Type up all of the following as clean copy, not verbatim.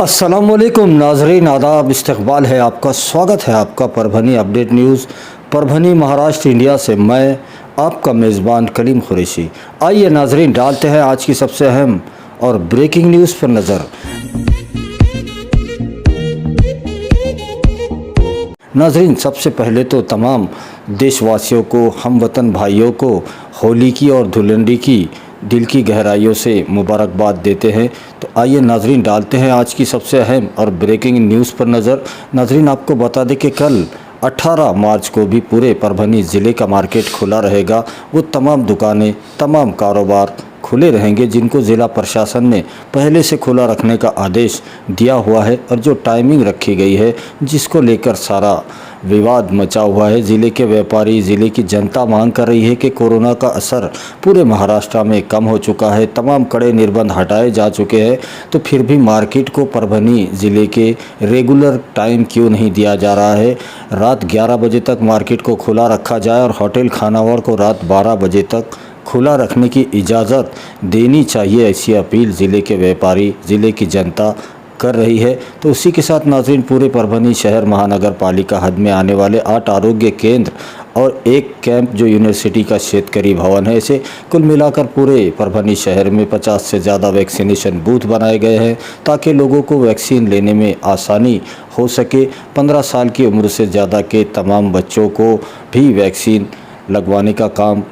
अस्सलामुअलैकुम नाजरीन, आदाब, इस्तकबाल है आपका, स्वागत है आपका Parbhani update news Parbhani Maharashtra India से। मैं आपका मेज़बान कलीम कुरैशी। आइए नाजरीन, डालते हैं आज की सबसे अहम और ब्रेकिंग न्यूज़ पर नज़र। नाजरीन, सबसे पहले तो तमाम देशवासियों को, हमवतन भाइयों को होली की और धुलंडी की दिल की गहराइयों से मुबारकबाद देते हैं। तो आइए नाजरीन, डालते हैं आज की सबसे अहम और ब्रेकिंग न्यूज़ पर नज़र। नाजरीन, आपको बता दें कि कल 18 मार्च को भी पूरे परभनी ज़िले का मार्केट खुला रहेगा। वो तमाम दुकानें, तमाम कारोबार खुले रहेंगे जिनको ज़िला प्रशासन ने पहले से खुला रखने का आदेश दिया हुआ है, और जो टाइमिंग रखी गई है जिसको लेकर सारा विवाद मचा हुआ है। ज़िले के व्यापारी, ज़िले की जनता मांग कर रही है कि कोरोना का असर पूरे महाराष्ट्र में कम हो चुका है, तमाम कड़े निर्बंध हटाए जा चुके हैं, तो फिर भी मार्केट को परभनी ज़िले के रेगुलर टाइम क्यों नहीं दिया जा रहा है। रात 11 बजे तक मार्केट को खुला रखा जाए और होटल खानावड़ को रात 12 बजे तक खुला रखने की इजाज़त देनी चाहिए, ऐसी अपील ज़िले के व्यापारी, ज़िले की जनता कर रही है। तो उसी के साथ नाज़रीन, पूरे परभनी शहर महानगर पालिका हद में आने वाले 8 आरोग्य केंद्र और एक कैंप जो यूनिवर्सिटी का शेतकरी भवन है, ऐसे कुल मिलाकर पूरे परभनी शहर में 50 से ज़्यादा वैक्सीनेशन बूथ बनाए गए हैं ताकि लोगों को वैक्सीन लेने में आसानी हो सके। 15 साल की उम्र से ज़्यादा के तमाम बच्चों को भी वैक्सीन लगवाने का काम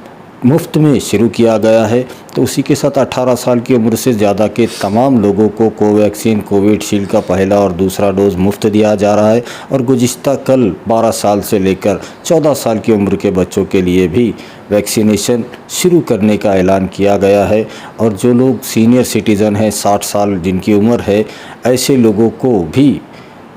मुफ्त में शुरू किया गया है। तो उसी के साथ 18 साल की उम्र से ज़्यादा के तमाम लोगों को कोवैक्सीन, कोविशील्ड का पहला और दूसरा डोज मुफ्त दिया जा रहा है। और गुज़िश्ता कल 12 साल से लेकर 14 साल की उम्र के बच्चों के लिए भी वैक्सीनेशन शुरू करने का ऐलान किया गया है। और जो लोग सीनियर सिटीज़न हैं, 60 साल जिनकी उम्र है, ऐसे लोगों को भी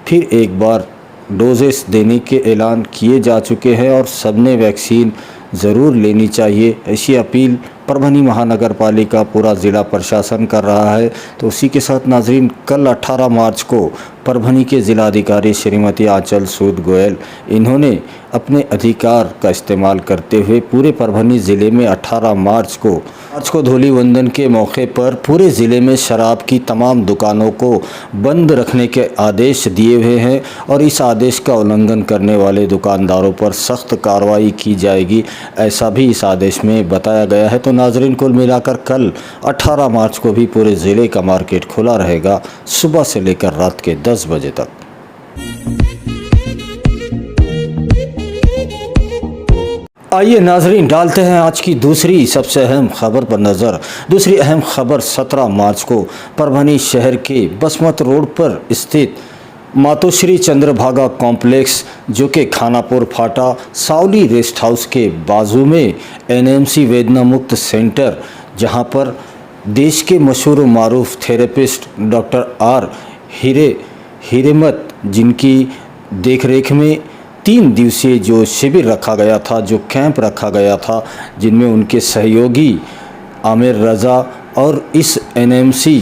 फिर एक बार डोजेस देने के ऐलान किए जा चुके हैं और सबने वैक्सीन ज़रूर लेनी चाहिए, ऐसी अपील परभनी महानगर पालिका, पूरा ज़िला प्रशासन कर रहा है। तो उसी के साथ नाजरीन, कल 18 मार्च को परभनी के ज़िलाधिकारी श्रीमती आंचल सूद गोयल, इन्होंने अपने अधिकार का इस्तेमाल करते हुए पूरे परभनी ज़िले में 18 मार्च को धोली वंदन के मौके पर पूरे ज़िले में शराब की तमाम दुकानों को बंद रखने के आदेश दिए हुए हैं। और इस आदेश का उल्लंघन करने वाले दुकानदारों पर सख्त कार्रवाई की जाएगी, ऐसा भी इस आदेश में बताया गया है। तो नाजरीन, कुल मिलाकर कल 18 मार्च को भी पूरे ज़िले का मार्केट खुला रहेगा, सुबह से लेकर रात के 10 बजे तक। आइए नाजरीन, डालते हैं आज की दूसरी सबसे अहम खबर पर नज़र। दूसरी अहम खबर 17 मार्च को परभनी शहर के बसमत रोड पर स्थित मातोश्री चंद्रभागा कॉम्प्लेक्स, जो कि खानापुर फाटा सावली रेस्ट हाउस के बाजू में एनएमसी वेदना मुक्त सेंटर, जहां पर देश के मशहूर मारूफ थेरेपिस्ट डॉक्टर आर हिरेमत, जिनकी देखरेख में 3 दिवसीय जो शिविर रखा गया था, जो कैंप रखा गया था, जिनमें उनके सहयोगी आमिर रज़ा और इस एनएमसी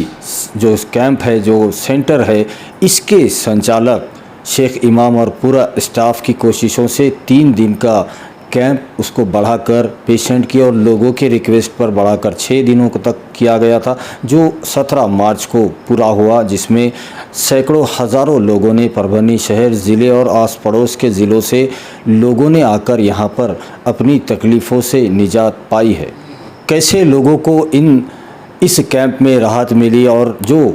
जो कैंप है, जो सेंटर है, इसके संचालक शेख इमाम और पूरा स्टाफ की कोशिशों से 3 दिन का कैंप उसको बढ़ाकर पेशेंट की और लोगों के रिक्वेस्ट पर बढ़ाकर 6 दिनों तक किया गया था, जो 17 मार्च को पूरा हुआ, जिसमें सैकड़ों हज़ारों लोगों ने परभनी शहर, ज़िले और आस पड़ोस के ज़िलों से लोगों ने आकर यहाँ पर अपनी तकलीफ़ों से निजात पाई है। कैसे लोगों को इस कैंप में राहत मिली और जो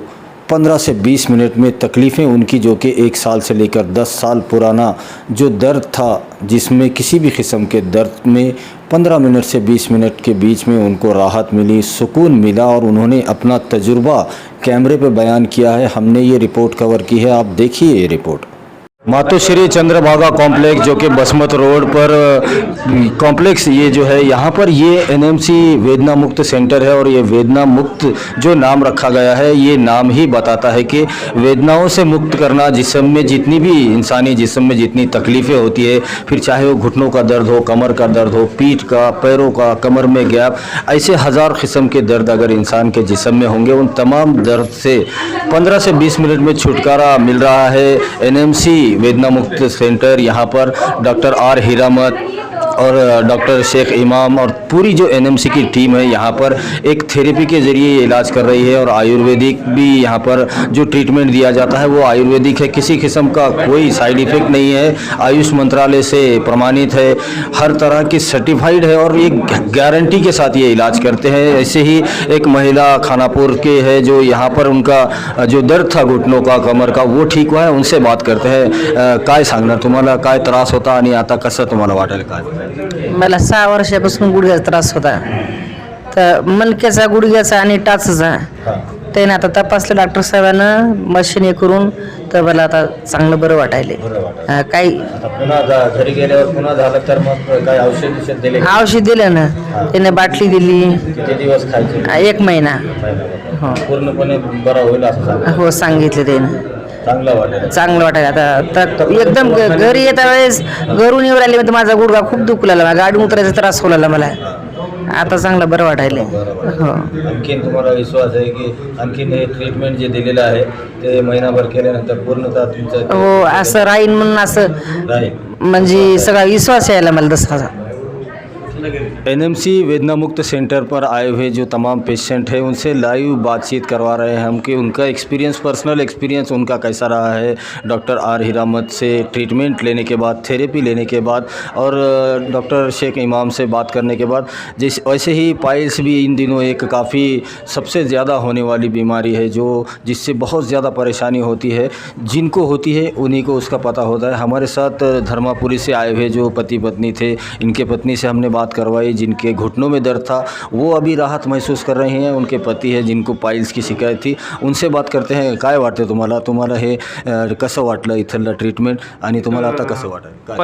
15 से 20 मिनट में तकलीफ़ें उनकी, जो कि 1 साल से लेकर 10 साल पुराना जो दर्द था, जिसमें किसी भी किस्म के दर्द में 15 मिनट से 20 मिनट के बीच में उनको राहत मिली, सुकून मिला, और उन्होंने अपना तजुर्बा कैमरे पर बयान किया है। हमने ये रिपोर्ट कवर की है, आप देखिए ये रिपोर्ट। मातोश्री चंद्रभागा कॉम्प्लेक्स, जो कि बसमत रोड पर कॉम्प्लेक्स ये जो है, यहाँ पर ये एनएमसी वेदना मुक्त सेंटर है। और ये वेदना मुक्त जो नाम रखा गया है, ये नाम ही बताता है कि वेदनाओं से मुक्त करना, जिस्म में जितनी भी इंसानी जिस्म में जितनी तकलीफ़ें होती है, फिर चाहे वो घुटनों का दर्द हो, कमर का दर्द हो, पीठ का, पैरों का, कमर में गैप, ऐसे हज़ार किस्म के दर्द अगर इंसान के जिस्म में होंगे, उन तमाम दर्द से 15 से 20 मिनट में छुटकारा मिल रहा है। एनएमसी वेदना मुक्त सेंटर, यहाँ पर डॉक्टर आर हिरामत, और डॉक्टर शेख इमाम और पूरी जो एनएमसी की टीम है यहाँ पर एक थेरेपी के ज़रिए इलाज कर रही है और आयुर्वेदिक भी यहाँ पर जो ट्रीटमेंट दिया जाता है वो आयुर्वेदिक है, किसी किस्म का कोई साइड इफ़ेक्ट नहीं है, आयुष मंत्रालय से प्रमाणित है, हर तरह की सर्टिफाइड है और ये गारंटी के साथ ये इलाज करते हैं। ऐसे ही एक महिला खानापुर के है जो यहाँ पर उनका जो दर्द था घुटनों का, कमर का, वो ठीक हुआ है, उनसे बात करते हैं। काय सांगणार तुम्हाला, काय त्रास होता आणि आता कसं तुम्हाला वाटेल काय? मला 6 वर्षापासून गुडघ्याचा त्रास होता, तर मणक्याचा, गुडघ्याचा आणि टाचचा. त्याने आता तपासलं डॉक्टर साहेबांनं मशीन हे करून, तर मला आता चांगलं बरं वाटायले. काही आता पुन्हा घरी गेल्यावर पुन्हा झालं तर मग काय औषध दिले? औषध दिलं ना, त्याने बाटली दिली. किती दिवस खायचे? 1 महिना. हो पूर्णपणे बरा होईल असं सांगितलं? हो सांगितलं त्यानं. चांगलं वाटेल? चांगलं वाटायला आता तर एकदम घरी येता वेळेस घरून येऊ राहिले, माझा गुडघा खूप दुखू लागला, गाडी उतरायचा त्रास होऊ लागला मला. आता चांगलं बरं वाटायले. हो. आणखीन तुम्हाला विश्वास आहे की आणखीन हे ट्रीटमेंट जे दिलेलं आहे ते महिनाभर केल्यानंतर पूर्णतः तुमचं हो असं राहीन म्हणून असं राहील? म्हणजे सगळा विश्वास यायला मला तसा. एनएमसी वेदना मुक्त सेंटर पर आए हुए जो तमाम पेशेंट हैं उनसे लाइव बातचीत करवा रहे हैं हम कि उनका एक्सपीरियंस, पर्सनल एक्सपीरियंस उनका कैसा रहा है डॉक्टर आर हिरामत से ट्रीटमेंट लेने के बाद, थेरेपी लेने के बाद और डॉक्टर शेख इमाम से बात करने के बाद. जिस वैसे ही पाइल्स भी इन दिनों एक काफ़ी सबसे ज़्यादा होने वाली बीमारी है जो जिससे बहुत ज़्यादा परेशानी होती है. जिनको होती है उन्हीं को उसका पता होता है. हमारे साथ धर्मापुरी से आए हुए जो पति पत्नी थे, इनके पत्नी से हमने बात करवाई जिनके घुटनों में दर्द था, वो अभी राहत महसूस कर रहे हैं. उनके पति है जिनको पाइल्स की शिकायत थी, उनसे बात करते हैं. काय वाटते तुम्हाला हे कसं वाटलं इथलं ट्रीटमेंट आणि तुम्हाला आता कसं वाटतं?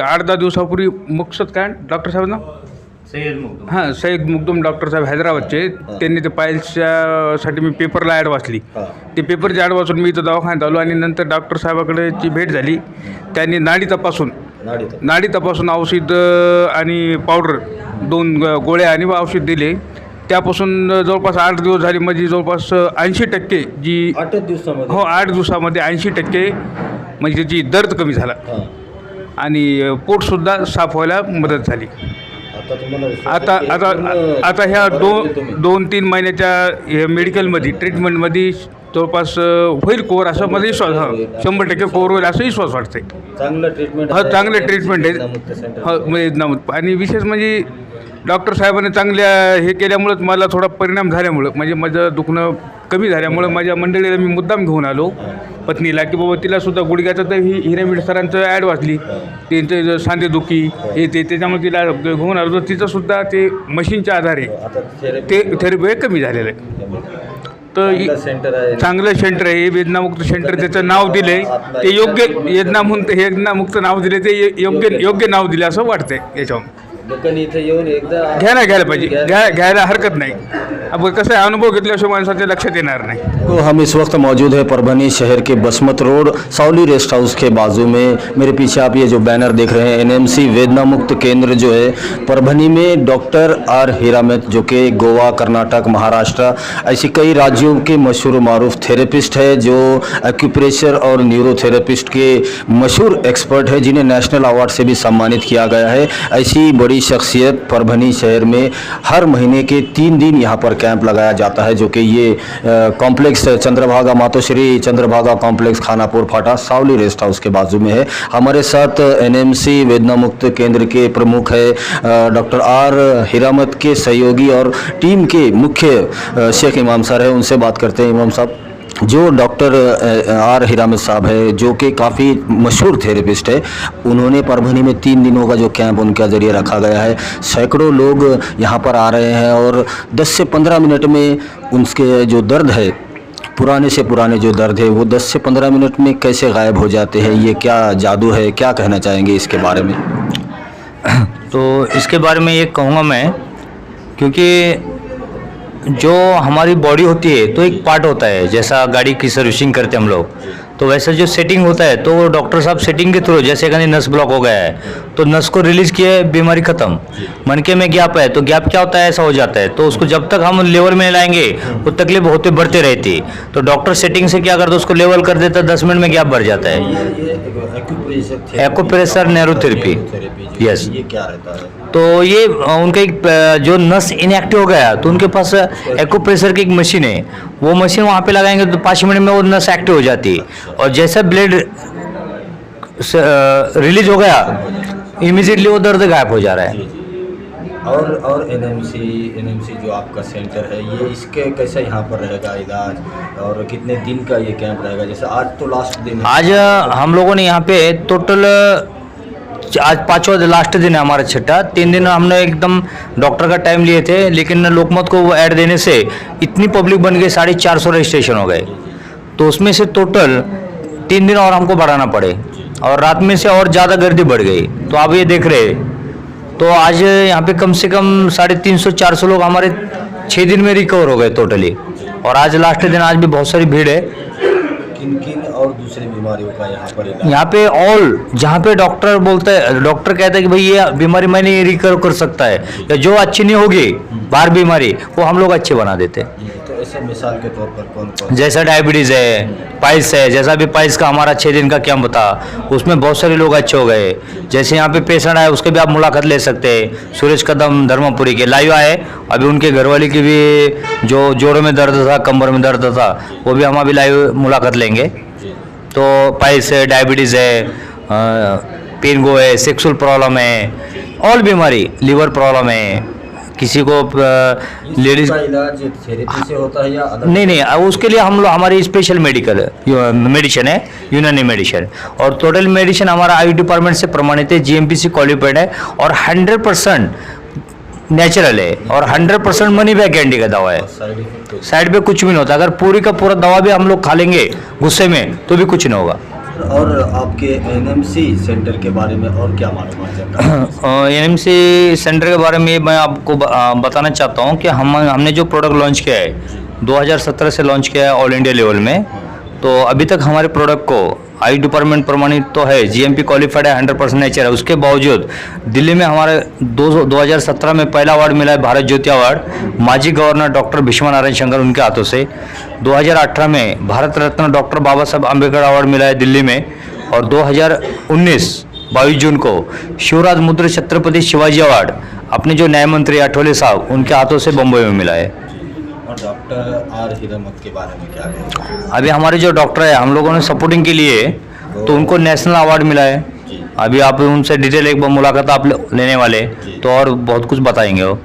8-10 दिवसापूर्वी मुक्षत काय डॉक्टर साहेब ना सय्यद मुकदम डॉक्टर साहेब हैदराबादचे, त्यांनी ते पायल्ससाठी मी पेपरला ॲड वाचली. ते पेपरची ॲड वाचून मी इथं दवाखान्यात आलो आणि नंतर डॉक्टर साहेबाकडेची भेट झाली. त्यांनी नाडी तपासून औषध आणि पावडर 2 गोळ्या आणि औषध दिले. त्यापासून जवळपास 8 दिवस झाले, म्हणजे जवळपास 80% जी 8 दिवसामध्ये? हो 8 दिवसामध्ये 80% म्हणजे त्याची दर्द कमी झाला आणि पोटसुद्धा साफ व्हायला मदत झाली. आता ह्या 2-3 महिन्याच्या मेडिकलमध्ये ट्रीटमेंटमध्ये जवळपास होईल कोर असं मला विश्वास. 100% कोर होईल असं विश्वास वाटतंय. चांगलं ट्रीटमेंट? हो चांगलं ट्रीटमेंट आहे. हो म्हणजे आणि विशेष म्हणजे डॉक्टर साहेबांनी चांगल्या हे केल्यामुळंच मला थोडा परिणाम झाल्यामुळं, म्हणजे माझं दुखणं कमी झाल्यामुळं माझ्या मंडळीला मी मुद्दाम घेऊन आलो पत्नीला की बाबा तिलासुद्धा गुडघ्याचं तर हिरेमीड सरांचं ॲड वाचली, त्यांचं सांधेदुखी हे ते, त्याच्यामुळे तिला घेऊन आलो. तर तिचंसुद्धा ते मशीनच्या आधारे ते थेरपी कमी झालेलं आहे. तर चांगलं सेंटर आहे वेदनामुक्त सेंटर. त्याचं नाव दिलं आहे ते योग्य, वेदनामुक्त नाव दिले ते योग्य नाव दिले असं वाटतंय. याच्यावर इथे येऊन एकदा घ्यायला पाहिजे, घ्यायला हरकत नाही. अब कसं आहे, अनुभव घेतल्याशिवाय माणसाच्या लक्षात येणार नाही. तो हम इस वक्त मौजूद है परभनी शहर के बसमत रोड सावली रेस्ट हाउस के बाजू में. मेरे पीछे आप ये जो बैनर देख रहे हैं एनएमसी वेदना मुक्त केंद्र जो है परभनी में डॉक्टर आर हिरामत जो कि गोवा, कर्नाटक, महाराष्ट्र ऐसी कई राज्यों के मशहूर मारूफ थेरेपिस्ट है, जो एक्यूप्रेशर और न्यूरोथेरेपिस्ट के मशहूर एक्सपर्ट है, जिन्हें नेशनल अवार्ड से भी सम्मानित किया गया है. ऐसी बड़ी शख्सियत परभनी शहर में हर महीने के 3 दिन यहाँ पर कैंप लगाया जाता है, जो कि ये कॉम्प्लेक्स चंद्रभागा मातोश्री चंद्रभागा कॉम्प्लेक्स खानापुर फाटा सावली रेस्ट हाउस के बाजू में है. हमारे साथ एनएमसी वेदना मुक्त केंद्र के प्रमुख है डॉक्टर आर हिरामत के सहयोगी और टीम के मुख्य शेख इमाम सर है. उनसे बात करते हैं. इमाम साहब, जो डॉक्टर आर हिरामत साहब है जो कि काफ़ी मशहूर थेरेपिस्ट है, उन्होंने परभनी में 3 दिनों का जो कैंप उनके ज़रिए रखा गया है, सैकड़ों लोग यहाँ पर आ रहे हैं और 10 से 15 मिनट में उनके जो दर्द है, पुराने से पुराने जो दर्द है, वो 10 से 15 मिनट में कैसे गायब हो जाते हैं. ये क्या जादू है, क्या कहना चाहेंगे इसके बारे में? तो इसके बारे में ये कहूँगा मैं, क्योंकि जो हमारी बॉडी होती है तो एक पार्ट होता है, जैसा गाड़ी की सर्विसिंग करते हम लोग, तो वैसा जो सेटिंग होता है तो वो डॉक्टर साहब सेटिंग के थ्रू, जैसे कहीं नस ब्लॉक हो गया है तो नस को रिलीज किए, बीमारी खत्म। मनके में गैप है तो गैप क्या होता है, ऐसा हो जाता है, तो उसको जब तक हम लेवल में लाएंगे वो तकलीफ होते बढ़ते रहती, तो डॉक्टर सेटिंग से क्या करता है, उसको लेवल कर देता है, 10 मिनट में गैप भर जाता है। Acupressure neurotherapy, yes. ये क्या रहता है? तो ये उनका एक जो नस इनएक्टिव हो गया तो उनके पास एक्यूप्रेशर की एक मशीन है, वो मशीन वहाँ पे लगाएंगे तो 5 मिनट में वो नस एक्टिव हो जाती है, और जैसे ब्लड रिलीज हो गया इमीडिएटली वो दर्द गायब हो जा रहा है। और एनएमसी जो आपका सेंटर है, ये इसके कैसे यहाँ पर रहेगा इलाज, और कितने दिन का ये कैंप रहेगा? जैसे आज तो लास्ट दिन है। आज हम लोगों ने यहाँ पे टोटल आज 5वां लास्ट दिन है हमारा, छठा। 3 दिन हमने एकदम डॉक्टर का टाइम लिए थे, लेकिन लोकमत को वो ऐड देने से इतनी पब्लिक बन गई, 450 रजिस्ट्रेशन हो गए, तो उसमें से टोटल 3 दिन और हमको बढ़ाना पड़े, और रात में से और ज़्यादा गर्दी बढ़ गई। तो आप ये देख रहे, तो आज यहाँ पे कम से कम 350-400 लोग हमारे 6 दिन में रिकवर हो गए टोटली, और आज लास्ट दिन, आज भी बहुत सारी भीड़ है। किन और दूसरी बीमारियों का यहाँ पर इलाज? यहाँ पे ऑल, जहाँ पे डॉक्टर बोलते हैं, डॉक्टर कहता है कि भाई ये बीमारी मैं नहीं रिकवर कर सकता है, या जो अच्छी नहीं होगी बाहर बीमारी, वो हम लोग अच्छे बना देते हैं। तो ऐसे मिसाल के तौर पर कौन जैसा डायबिटीज़ है, पाइल्स है, जैसा भी पाइल्स का हमारा 6 दिन का कैंप था, उसमें बहुत सारे लोग अच्छे हो गए। जैसे यहाँ पे पेशेंट आए, उसके भी आप मुलाकात ले सकते हैं, सुरेश कदम धर्मपुरी के लाइव आए, अभी उनके घरवाली की भी जो जोड़ों में दर्द था, कमर में दर्द था, वो भी हम अभी लाइव मुलाकात लेंगे। तो पाइल्स है, डायबिटीज़ है, पेनगो है, सेक्सुअल प्रॉब्लम है, ऑल बीमारी, लीवर प्रॉब्लम है, किसी को लेडीज का इलाज थेरेपी से होता है या अलग? नहीं, उसके लिए हम लोग, हमारी स्पेशल मेडिसिन है, यूनानी मेडिसिन, और टोटल मेडिसिन हमारा आयु डिपार्टमेंट से प्रमाणित है, GMP से क्वालिफाइड है, और 100% नेचुरल है, और 100% मनी बैक गारंटी का दवा है। साइड पे कुछ भी नहीं होता, अगर पूरी का पूरा दवा भी हम लोग खा लेंगे गुस्से में तो भी कुछ नहीं होगा। और आपके एनएमसी सेंटर के बारे में और क्या मालूमात है? एनएमसी सेंटर के बारे में मैं आपको बताना चाहता हूँ कि हमने जो प्रोडक्ट लॉन्च किया है 2017 से लॉन्च किया है ऑल इंडिया लेवल में, तो अभी तक हमारे प्रोडक्ट को आई डिपार्टमेंट प्रमाणित तो है, GMP क्वालिफाइड है, 100% नेचर है। उसके बावजूद दिल्ली में हमारे 2017 में पहला अवार्ड मिला है, भारत ज्योति अवार्ड, माजी गवर्नर डॉक्टर भीष्मा नारायण शंकर उनके हाथों से। 2018 में भारत रत्न डॉक्टर बाबा साहब अम्बेडकर अवार्ड मिला है दिल्ली में, और 2019 22 जून को शिवराज मुद्र छत्रपति शिवाजी अवार्ड अपने जो न्याय मंत्री अठवले साहब उनके हाथों से बम्बई में मिला है। और डॉक्टर आर हिरमत के बारे में क्या है? अभी हमारे जो डॉक्टर है, हम लोगों ने सपोर्टिंग के लिए तो उनको नेशनल अवार्ड मिला है। अभी आप उनसे डिटेल एक बार मुलाकात आप लेने वाले, तो और बहुत कुछ बताएंगे वो।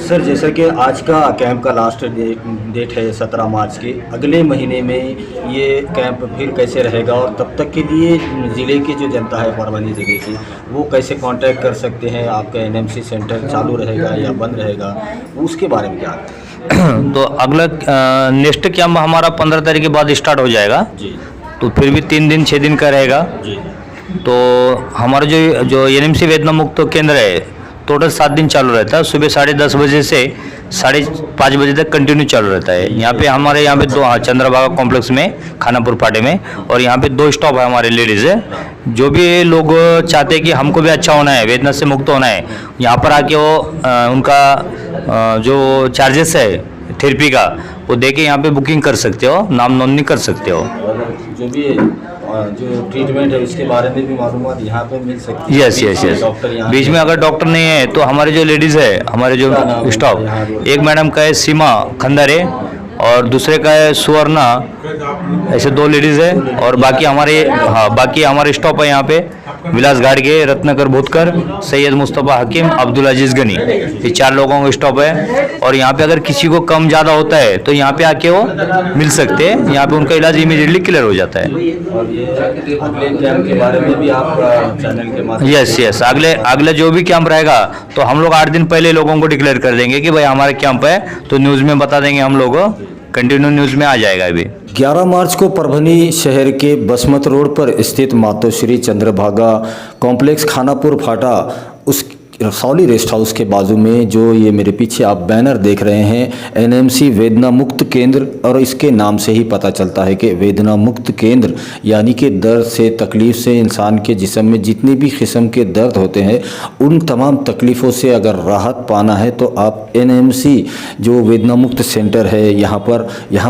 सर, जैसा कि आज का कैंप का लास्ट डेट है 17 मार्च की, अगले महीने में ये कैंप फिर कैसे रहेगा, और तब तक के लिए ज़िले की जो जनता है परभनी ज़िले की, वो कैसे कांटेक्ट कर सकते हैं? आपका एनएमसी सेंटर चालू रहेगा या बंद रहेगा, उसके बारे में क्या है? तो अगला नेक्स्ट कैंप हमारा 15 तारीख के बाद स्टार्ट हो जाएगा जी। तो फिर भी 3 दिन 6 दिन का रहेगा जी। तो हमारा जो एनएमसी वेदना मुक्त केंद्र है टोटल 7 दिन चालू रहता है, सुबह 10:30 बजे से 5:30 बजे तक कंटिन्यू चालू रहता है। यहाँ पे हमारे यहाँ पे 2 चंद्रभागा कॉम्प्लेक्स में खानापुर पाटे में, और यहाँ पे 2 स्टॉप है हमारे लेडीज़ है। जो भी लोग चाहते हैं कि हमको भी अच्छा होना है, वेदना से मुक्त होना है, यहाँ पर आके वो उनका जो चार्जेस है थेरेपी का वो दे के यहाँ पे बुकिंग कर सकते हो, नाम नोंदनी कर सकते हो। और जो भी जो ट्रीटमेंट है उसके बारे में भी मालूमात यहाँ पे मिल सकती है? यस। डॉक्टर यहाँ बीच में अगर डॉक्टर नहीं है तो हमारे जो लेडीज़ है, हमारे जो स्टाफ, एक मैडम का है सीमा खंदारे और दूसरे का है सुवर्णा, ऐसे 2 लेडीज़ है, और बाकी हमारे स्टॉप है यहाँ पे विलास गाड़गे, रत्नाकर भूतकर, सैयद मुस्तफ़ा हकीम, अब्दुल अजीज़ गनी, ये 4 लोगों का स्टॉप है। और यहाँ पे अगर किसी को कम ज़्यादा होता है तो यहाँ पे आके वो मिल सकते हैं, यहाँ पे उनका इलाज इमीडिएटली क्लियर हो जाता है। और ये अगले कैंप के बारे में भी आप चैनल के माध्यम यस, अगले जो भी कैंप रहेगा तो हम लोग 8 दिन पहले लोगों को डिक्लेयर कर देंगे कि भाई हमारा कैंप है, तो न्यूज़ में बता देंगे, हम लोग कंटिन्यू न्यूज़ में आ जाएगा। अभी 11 मार्च को परभनी शहर के बसमत रोड पर स्थित मातोश्री चंद्रभागा कॉम्प्लेक्स खानापुर फाटा रसौली रेस्ट हाउस के बाजू में जो ये मेरे पीछे आप बैनर देख रहे हैं, एनएमसी वेदना मुक्त केंद्र, और इसके नाम से ही पता चलता है कि वेदना मुक्त केंद्र यानी कि दर्द से, तकलीफ़ से, इंसान के जिस्म में जितनी भी किस्म के दर्द होते हैं उन तमाम तकलीफ़ों से अगर राहत पाना है तो आप एनएमसी जो वेदना मुक्त सेंटर है यहाँ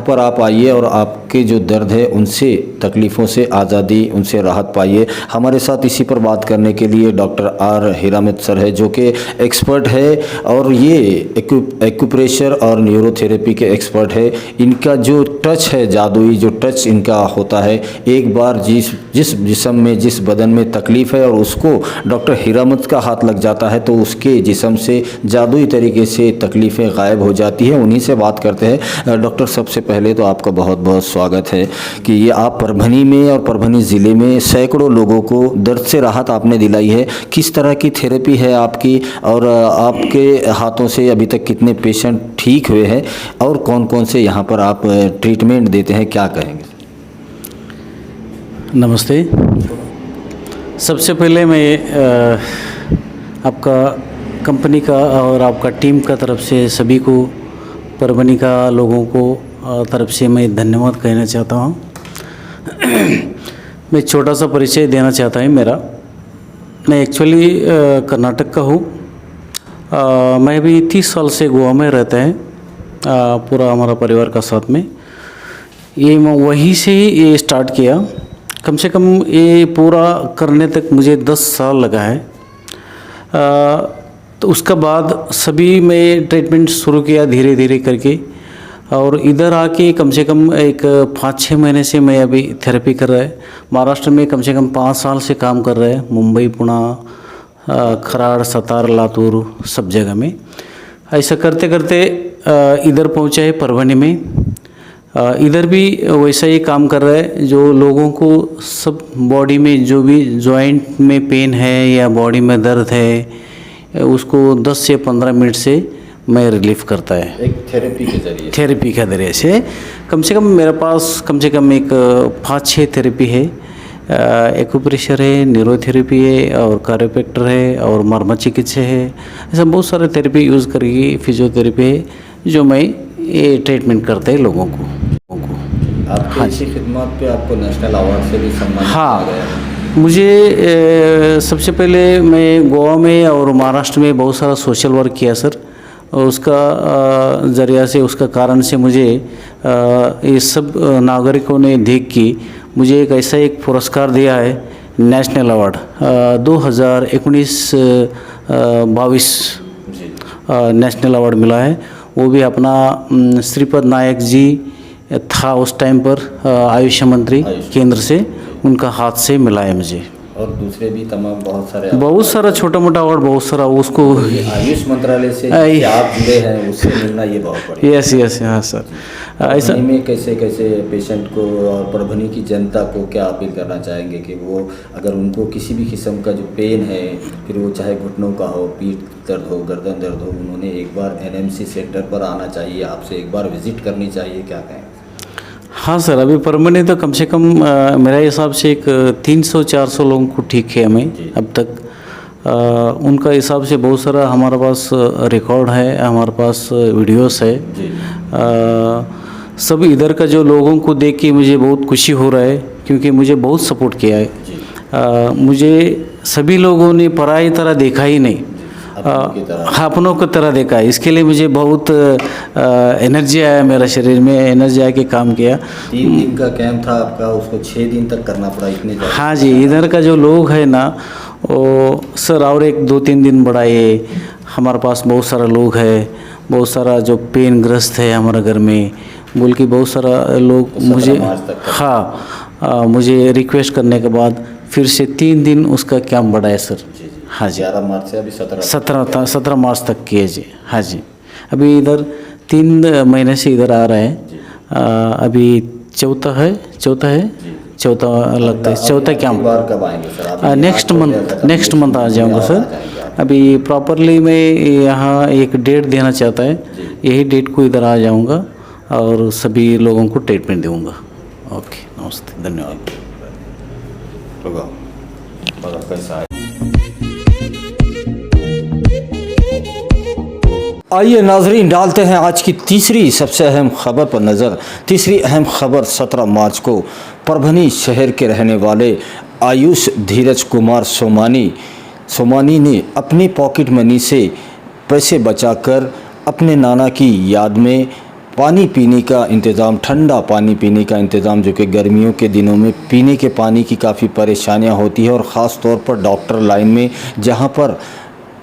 पर आप आइए और आपके जो दर्द है उनसे, तकलीफ़ों से आज़ादी, उनसे राहत पाइए। हमारे साथ इसी पर बात करने के लिए डॉक्टर आर हीरामत सर है जो कि एक्सपर्ट है और ये एक्यूप्रेशर और न्यूरोथेरेपी के एक्सपर्ट है। इनका जो टच है, जादुई जो टच इनका होता है, एक बार जिस जिस्म में, जिस बदन में तकलीफ़ है और उसको डॉक्टर हीरामत का हाथ लग जाता है तो उसके जिस्म से जादुई तरीके से तकलीफ़ें गायब हो जाती है। उन्हीं से बात करते हैं। डॉक्टर, सबसे पहले तो आपका बहुत बहुत स्वागत है कि ये आप परभनी में और परभनी ज़िले में सैकड़ों लोगों को दर्द से राहत आपने दिलाई है। किस तरह की थेरेपी है आपकी और आपके हाथों से अभी तक कितने पेशेंट ठीक हुए हैं और कौन कौन से यहाँ पर आप ट्रीटमेंट देते हैं, क्या कहेंगे? नमस्ते। सबसे पहले मैं आपका कंपनी का और आपका टीम का तरफ से सभी को, परभनी का लोगों को तरफ से मैं धन्यवाद कहना चाहता हूँ। मैं छोटा सा परिचय देना चाहता हूँ मेरा। मैं एक्चुअली कर्नाटक का हूँ। मैं भी 30 साल से गोवा में रहता है, पूरा हमारा परिवार का साथ में। ये मैं वहीं से ही ये स्टार्ट किया। कम से कम ये पूरा करने तक मुझे 10 साल लगा है। तो उसका बाद सभी मैं ट्रीटमेंट शुरू किया धीरे धीरे करके, और इधर आके कम से कम एक 5-6 महीने से मैं अभी थेरेपी कर रहा है। महाराष्ट्र में कम से कम 5 साल से काम कर रहा है, मुंबई, पुणे, खराड़, सतार, लातूर, सब जगह में। ऐसा करते करते इधर पहुंचा है परभनी में। इधर भी वैसा ही काम कर रहा है। जो लोगों को सब बॉडी में जो भी जॉइंट में पेन है या बॉडी में दर्द है उसको 10 से 15 मिनट से मैं रिलीफ करता है, एक थेरेपी के जरिए। थेरेपी के जरिए से कम से कम मेरे पास कम से कम एक 5-6 थेरेपी है। एक्यूप्रेशर है, न्यूरोथेरेपी है और कायोप्रैक्टर है और मर्म चिकित्सा है। ऐसा बहुत सारे थेरेपी यूज़ करके, फिजियोथेरेपी है जो मैं ये ट्रीटमेंट करते हैं लोगों को। आपकी इसी खिदमत पे आपको नेशनल अवार्ड से भी सम्मानित किया गया है। मुझे सबसे पहले मैं गोवा में और महाराष्ट्र में बहुत सारा सोशल वर्क किया सर, और उसका ज़रिया से, उसका कारण से मुझे ये सब नागरिकों ने देख के मुझे एक ऐसा एक पुरस्कार दिया है, नेशनल अवार्ड 2019-22 नेशनल अवार्ड मिला है। वो भी अपना श्रीपद नायक जी था उस टाइम पर आयुष मंत्री केंद्र से, उनका हाथ से मिला है मुझे। और दूसरे भी तमाम बहुत सारा छोटा मोटा अवार्ड, बहुत सारा उसको आयुष मंत्रालय से आप जुड़े हैं उससे मिलना ये बहुत बढ़िया। यस हाँ सर। ऐसा में कैसे पेशेंट को और परभनी की जनता को क्या अपील करना चाहेंगे कि वो अगर उनको किसी भी किस्म का जो पेन है, फिर वो चाहे घुटनों का हो, पीठ दर्द हो, गर्दन दर्द हो, उन्होंने एक बार एनएमसी सेंटर पर आना चाहिए, आपसे एक बार विजिट करनी चाहिए, क्या कहें? हाँ सर, अभी परभनी तो कम से कम मेरे हिसाब से एक 300-400 लोगों को ठीक किया मैं अब तक। उनका हिसाब से बहुत सारा हमारे पास रिकॉर्ड है, हमारे पास वीडियोस है। सब इधर का जो लोगों को देख के मुझे बहुत खुशी हो रहा है, क्योंकि मुझे बहुत सपोर्ट किया है। मुझे सभी लोगों ने पराई तरह देखा ही नहीं, अपनों की तरह देखा। इसके लिए मुझे बहुत एनर्जी आया, मेरा शरीर में एनर्जी आके काम किया। 3 दिन का कैंप था आपका, उसको 6 दिन तक करना पड़ा, इतने ज़्यादा। हाँ जी, इधर का जो लोग है ना वो सर और एक 2-3 दिन बढ़ाइए। हमारे पास बहुत सारा लोग है, बहुत सारा जो पेन ग्रस्त है हमारे घर में बोल के बहुत सारा लोग मुझे, हाँ मुझे रिक्वेस्ट करने के बाद फिर से 3 दिन उसका कैंप बढ़ाया सर। हाँ जी, 11 मार्च से अभी 17 मार्च तक किए जी। हाँ जी, अभी इधर 3 महीने से इधर आ रहे हैं। अभी चौथा लगता है, चौथा कैंप। कब आएंगे सर? नेक्स्ट मंथ आ जाऊँगा सर। अभी प्रॉपरली मैं यहाँ एक डेट देना चाहता है, यही डेट को इधर आ जाऊँगा और सभी लोगों को ट्रीटमेंट दूँगा। ओके, नमस्ते, धन्यवाद। कैसा है? आइए नाजरीन डालते हैं आज की तीसरी सबसे अहम खबर पर नज़र। तीसरी अहम खबर 17 मार्च को परभनी शहर के रहने वाले आयुष धीरज कुमार सोमानी ने अपनी पॉकेट मनी से पैसे बचाकर अपने नाना की याद में पानी पीने का इंतज़ाम, ठंडा पानी पीने का इंतज़ाम, जो कि गर्मियों के दिनों में पीने के पानी की काफ़ी परेशानियां होती है और ख़ास तौर पर डॉक्टर लाइन में, जहां पर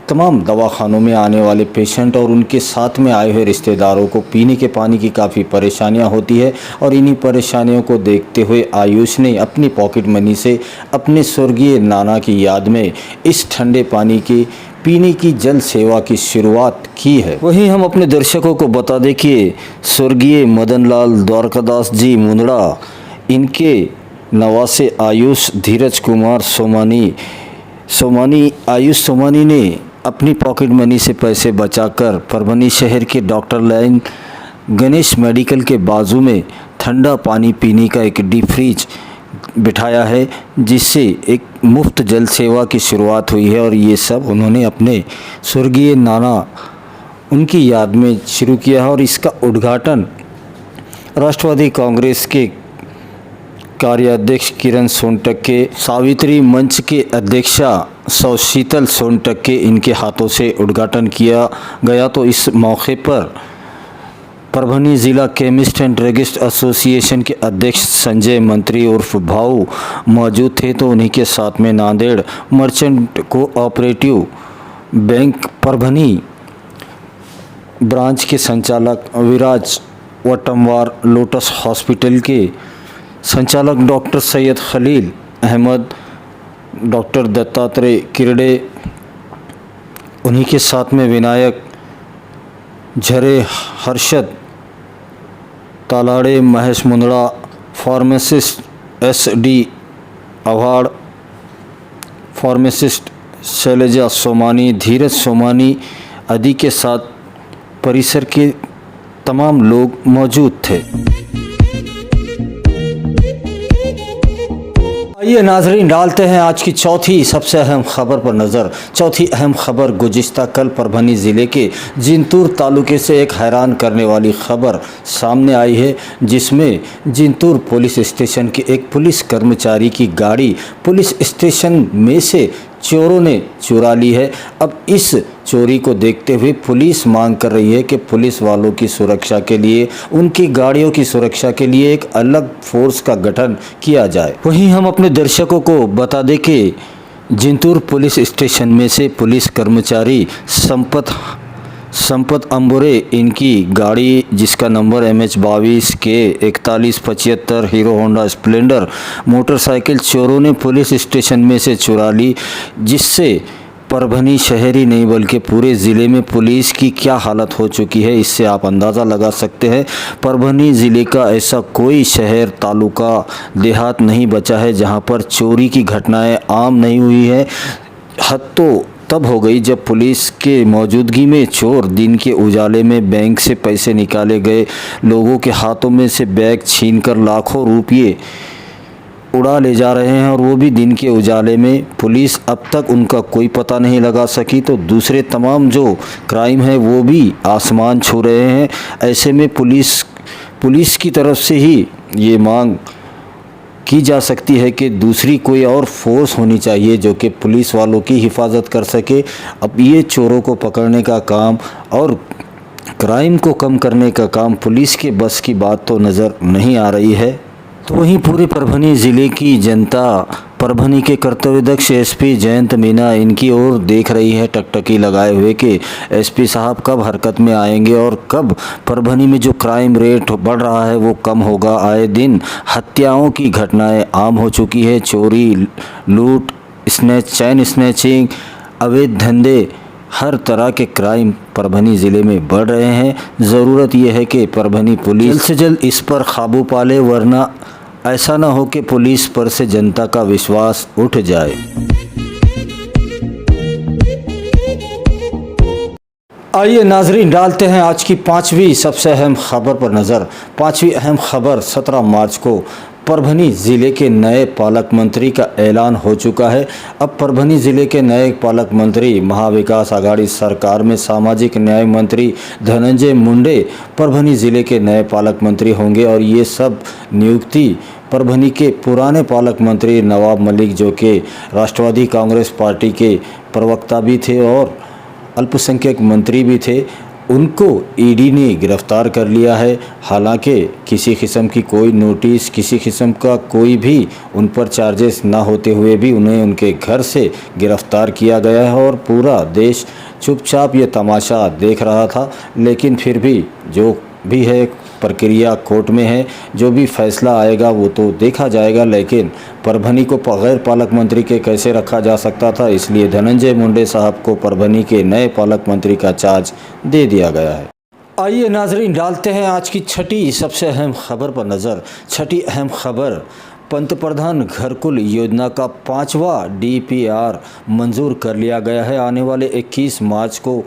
तमाम दवाखानों में आने वाले पेशेंट और उनके साथ में आए हुए रिश्तेदारों को पीने के पानी की काफ़ी परेशानियां होती है। और इन्हीं परेशानियों को देखते हुए आयुष ने अपनी पॉकेट मनी से अपने स्वर्गीय नाना की याद में इस ठंडे पानी की पीने की जल सेवा की शुरुआत की है। वहीं हम अपने दर्शकों को बता दें कि स्वर्गीय मदन लाल द्वारकादास जी मुंदड़ा, इनके नवासे आयुष धीरज कुमार आयुष सोमानी ने अपनी पॉकेट मनी से पैसे बचाकर परभनी शहर के डॉक्टर लाइन गणेश मेडिकल के बाजू में ठंडा पानी पीने का एक डीप फ्रीज बिठाया है, जिससे एक मुफ्त जल सेवा की शुरुआत हुई है। और ये सब उन्होंने अपने स्वर्गीय नाना उनकी याद में शुरू किया है। और इसका उद्घाटन राष्ट्रवादी कांग्रेस के कार्याध्यक्ष किरण सोनटक्के, सावित्री मंच के अध्यक्षा शीतल सोनटक्के, इनके हाथों से उद्घाटन किया गया। तो इस मौके पर परभनी ज़िला केमिस्ट एंड ड्रगिस्ट एसोसिएशन के अध्यक्ष संजय मंत्री उर्फ भाऊ मौजूद थे। तो उन्हीं के साथ में Nanded merchant cooperative bank Parbhani branch के संचालक विराज वटमवार, लोटस हॉस्पिटल के संचालक डॉक्टर सैयद खलील अहमद, डॉक्टर दत्तात्रेय किरडे, उन्हीं के साथ में Vinayak Jhare, Harshad Talade, Mahesh Mundada, pharmacist SD Avhad, pharmacist Shailaja Somani, Dhiraj Somani आदि के साथ परिसर के तमाम लोग मौजूद थे। आइए नाजरीन डालते हैं आज की चौथी सबसे अहम खबर पर नज़र। चौथी अहम खबर गुज़िश्ता कल परभनी ज़िले के जिंतूर तालुके से एक हैरान करने वाली खबर सामने आई है, जिसमें जिंतूर पुलिस स्टेशन के एक पुलिस कर्मचारी की गाड़ी पुलिस स्टेशन में से चोरों ने चुरा ली है। अब इस चोरी को देखते हुए पुलिस मांग कर रही है कि पुलिस वालों की सुरक्षा के लिए, उनकी गाड़ियों की सुरक्षा के लिए एक अलग फोर्स का गठन किया जाए। वहीं हम अपने दर्शकों को बता दें कि जिंतूर पुलिस स्टेशन में से पुलिस कर्मचारी संपत अंबुरे, इनकी गाड़ी जिसका number MH 22K4175 hero Honda Splendor motorcycle चोरों ने पुलिस स्टेशन में से चुरा ली, जिससे परभनी शहर ही नहीं बल्कि पूरे ज़िले में पुलिस की क्या हालत हो चुकी है, इससे आप अंदाज़ा लगा सकते हैं। परभनी ज़िले का ऐसा कोई शहर, तालुका, देहात नहीं बचा है जहां पर चोरी की घटनाएं आम नहीं हुई है। हद तो तब हो गई जब पुलिस के मौजूदगी में चोर दिन के उजाले में बैंक से पैसे निकाले गए, लोगों के हाथों में से बैग छीनकर लाखों रुपये उड़ा ले जा रहे हैं, और वो भी दिन के उजाले में। पुलिस अब तक उनका कोई पता नहीं लगा सकी, तो दूसरे तमाम जो क्राइम है वो भी आसमान छू रहे हैं। ऐसे में पुलिस की तरफ से ही ये मांग की जा सकती है कि दूसरी कोई और फोर्स होनी चाहिए जो कि पुलिस वालों की हिफाजत कर सके। अब ये चोरों को पकड़ने का काम और क्राइम को कम करने का काम पुलिस के बस की बात तो नज़र नहीं आ रही है। तो वहीं पूरे परभनी ज़िले की जनता परभनी के कर्तव्यदक्ष SP जयंत मीना इनकी ओर देख रही है टकटकी लगाए हुए कि SP साहब कब हरकत में आएंगे और कब परभनी में जो क्राइम रेट बढ़ रहा है वो कम होगा। आए दिन हत्याओं की घटनाएं आम हो चुकी है, चोरी, लूट, चैन स्नैचिंग, अवैध धंधे, हर तरह के क्राइम परभनी ज़िले में बढ़ रहे हैं। ज़रूरत यह है कि परभनी पुलिस जल्द से जल्द इस पर काबू पाले, वरना ऐसा ना हो कि पुलिस पर से जनता का विश्वास उठ जाए। आइए नाजरीन डालते हैं आज की पांचवी सबसे अहम खबर पर नज़र। पांचवी अहम खबर 17 मार्च को परभनी ज़िले के नए पालक मंत्री का ऐलान हो चुका है। अब परभनी ज़िले के नए पालक मंत्री महाविकास आघाड़ी सरकार में सामाजिक न्याय मंत्री धनंजय मुंडे परभनी ज़िले के नए पालक मंत्री होंगे और ये सब नियुक्ति परभनी के पुराने पालक मंत्री नवाब मलिक, जो कि राष्ट्रवादी कांग्रेस पार्टी के प्रवक्ता भी थे और अल्पसंख्यक मंत्री भी थे, उनको ईडी ने गिरफ्तार कर लिया है। हालांकि किसी किस्म की कोई नोटिस, किसी किस्म का कोई भी उन पर चार्जेस ना होते हुए भी उन्हें उनके घर से गिरफ्तार किया गया है और पूरा देश चुपचाप ये तमाशा देख रहा था। लेकिन फिर भी जो भी है प्रक्रिया कोर्ट में है, जो भी फैसला आएगा वो तो देखा जाएगा। लेकिन परभनी को बगैर पालक मंत्री के कैसे रखा जा सकता था, इसलिए धनंजय मुंडे साहब को परभनी के नए पालक मंत्री का चार्ज दे दिया गया है। आइए नाजरीन, डालते हैं आज की छठी सबसे अहम खबर पर नज़र। छठी अहम खबर, पंतप्रधान घरकुल योजना का 5वां DPR मंजूर कर लिया गया है। आने वाले 21 मार्च को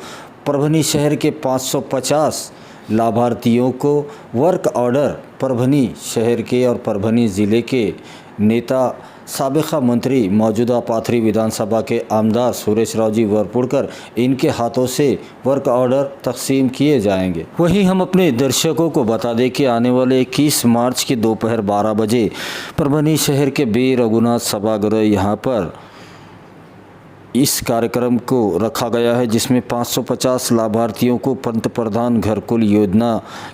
परभनी शहर के 550 लाभार्थियों को वर्क ऑर्डर परभनी शहर के और परभनी ज़िले के नेता साबिका मंत्री मौजूदा पाथरी विधानसभा के आमदार सुरेश राव जी वरपुड़कर, इनके हाथों से वर्क ऑर्डर तकसीम किए जाएंगे। वहीं हम अपने दर्शकों को बता दें कि आने वाले 21 मार्च की दोपहर 12 बजे परभनी शहर के बीर रघुनाथ सभागृह यहाँ पर इस कार्यक्रम को रखा गया है, जिसमें 550 लाभार्थियों को पंतप्रधान घरकुल योजना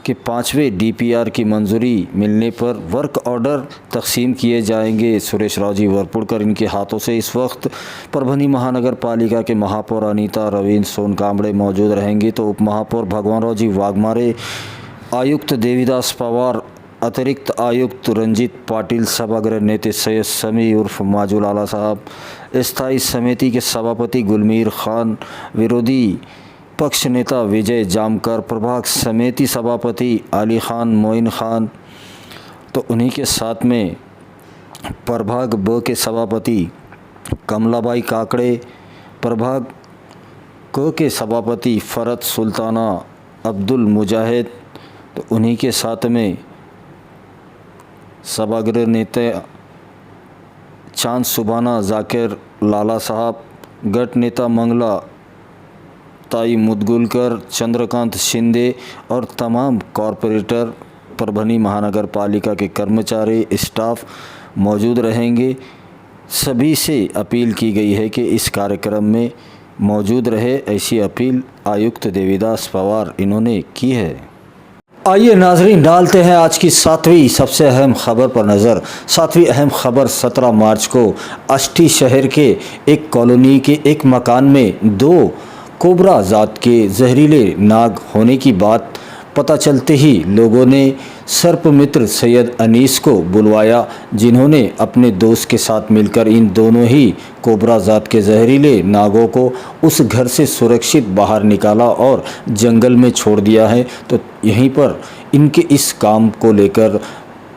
के 5वें DPR की मंजूरी मिलने पर वर्क ऑर्डर तकसीम किए जाएंगे। सुरेश राव जी वरपुड़कर इनके हाथों से इस वक्त परभनी महानगर पालिका के महापौर अनीता रवींद्र सोनकांबड़े मौजूद रहेंगे, तो उप महापौर भगवान राव जी वाघमारे, आयुक्त देवीदास पवार, अतिरिक्त आयुक्त रंजीत पाटिल, सभागृह नेता सैयद समी उर्फ माजुल आला साहब, स्थायी समिति के सभापति गुलमीर खान, विरोधी पक्ष नेता विजय जामकर, प्रभाग समिति सभापति अली खान मोइन खान, तो उन्हीं के साथ में प्रभाग ब के सभापति कमलाबाई काकड़े, प्रभाग क के सभापति फ़रत सुल्ताना अब्दुल मुजाहिद, तो उन्हीं के साथ में सभागृह नेता चांद सुबाना जाकिर लाला साहब, गट नेता मंगला ताई मुदगुलकर, चंद्रकांत शिंदे और तमाम कॉरपोरेटर, परभनी महानगर पालिका के कर्मचारी, स्टाफ मौजूद रहेंगे। सभी से अपील की गई है कि इस कार्यक्रम में मौजूद रहे, ऐसी अपील आयुक्त देवीदास पवार इन्होंने की है। आइए नाजरीन, डालते हैं आज की 7वीं सबसे अहम खबर पर नज़र। 7वीं अहम खबर 17 मार्च को अष्टी शहर के एक कॉलोनी के एक मकान में 2 कोबरा जात के जहरीले नाग होने की बात पता चलते ही लोगों ने सर्पमित्र सैयद अनीस को बुलवाया, जिन्होंने अपने दोस्त के साथ मिलकर इन दोनों ही कोबरा जात के जहरीले नागों को उस घर से सुरक्षित बाहर निकाला और जंगल में छोड़ दिया है। तो यहीं पर इनके इस काम को लेकर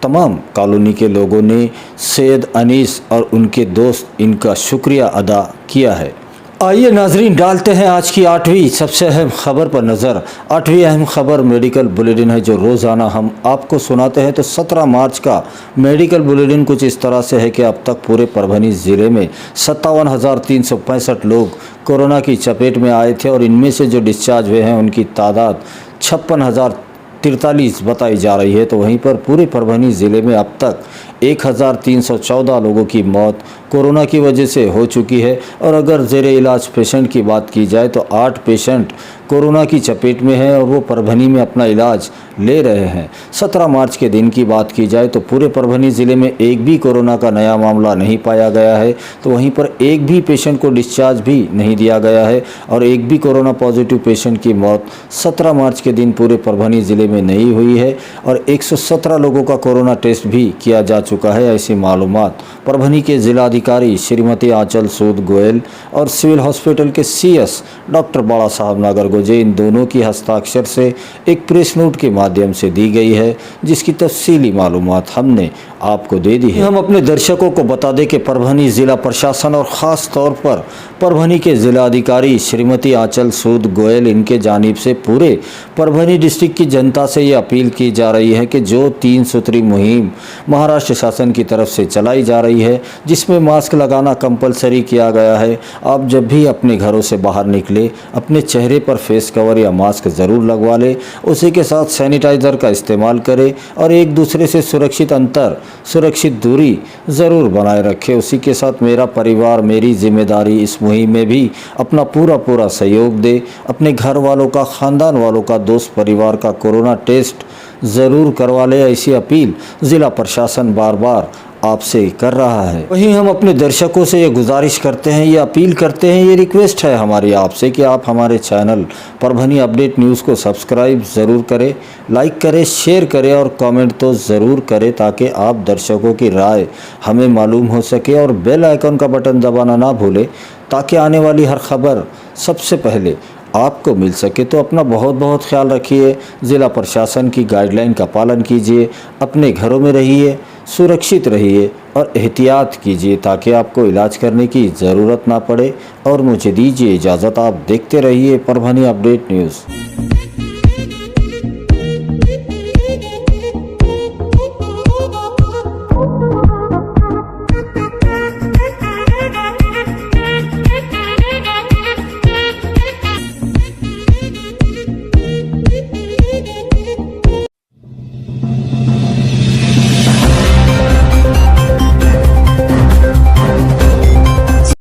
तमाम कॉलोनी के लोगों ने सैयद अनीस और उनके दोस्त इनका शुक्रिया अदा किया है। आइए नाजरीन, डालते हैं आज की 8वीं सबसे अहम खबर पर नज़र। 8वीं अहम खबर मेडिकल बुलेटिन है, जो रोज़ाना हम आपको सुनाते हैं। तो 17 मार्च का मेडिकल बुलेटिन कुछ इस तरह से है कि अब तक पूरे परभनी ज़िले में 57,365 लोग कोरोना की चपेट में आए थे और इनमें से जो डिस्चार्ज हुए हैं उनकी तादाद 56,043 बताई जा रही है। तो वहीं पर पूरे परभनी ज़िले में अब तक 1,314 लोगों की मौत कोरोना की वजह से हो चुकी है और अगर ज़ेरे इलाज पेशेंट की बात की जाए तो 8 पेशेंट कोरोना की चपेट में हैं और वो परभनी में अपना इलाज ले रहे हैं। 17 मार्च के दिन की बात की जाए तो पूरे परभनी ज़िले में एक भी कोरोना का नया मामला नहीं पाया गया है। तो वहीं पर एक भी पेशेंट को डिस्चार्ज भी नहीं दिया गया है और एक भी कोरोना पॉजिटिव पेशेंट की मौत 17 मार्च के दिन पूरे परभनी ज़िले में नहीं हुई है और 117 लोगों का कोरोना टेस्ट भी किया जा चुका है। ऐसी मालूमात परभनी के जिलाधिकारी श्रीमती आंचल सूद गोयल और सिविल हॉस्पिटल के CS डॉक्टर बाला साहब नागरगोजे, इन दोनों की हस्ताक्षर से एक प्रेस नोट के माध्यम से दी गई है, जिसकी तफसीली मालूमात हमने आपको दे दी है। हम अपने दर्शकों को बता दें कि परभनी ज़िला प्रशासन और ख़ास तौर पर परभनी के जिलाधिकारी श्रीमती आंचल सूद गोयल इनके जानिब से पूरे परभनी डिस्ट्रिक्ट की जनता से ये अपील की जा रही है कि जो 3 सूत्री मुहिम महाराष्ट्र शासन की तरफ से चलाई जा रही है, जिसमें मास्क लगाना कंपलसरी किया गया है। आप जब भी अपने घरों से बाहर निकले अपने चेहरे पर फेस कवर या मास्क ज़रूर लगवा ले, उसी के साथ सैनिटाइज़र का इस्तेमाल करें और एक दूसरे से सुरक्षित अंतर, सुरक्षित दूरी ज़रूर बनाए रखें। उसी के साथ मेरा परिवार मेरी जिम्मेदारी इस मुहिम में भी अपना पूरा सहयोग दे। अपने घर वालों का, ख़ानदान वालों का, दोस्त परिवार का कोरोना टेस्ट ज़रूर करवा ले। ऐसी अपील ज़िला प्रशासन बार बार आपसे कर रहा है। वहीं हम अपने दर्शकों से ये गुजारिश करते हैं, ये अपील करते हैं, ये रिक्वेस्ट है हमारी आपसे कि आप हमारे चैनल परभनी अपडेट न्यूज़ को सब्सक्राइब ज़रूर करें, लाइक करें, शेयर करें और कमेंट तो ज़रूर करें ताकि आप दर्शकों की राय हमें मालूम हो सके। और बेल आइकन का बटन दबाना ना भूलें ताकि आने वाली हर खबर सबसे पहले आपको मिल सके। तो अपना बहुत ख्याल रखिए, ज़िला प्रशासन की गाइडलाइन का पालन कीजिए, अपने घरों में रहिए, सुरक्षित रहिए और एहतियात कीजिए ताकि आपको इलाज करने की ज़रूरत ना पड़े। और मुझे दीजिए इजाज़त, आप देखते रहिए परभनी अपडेट न्यूज़।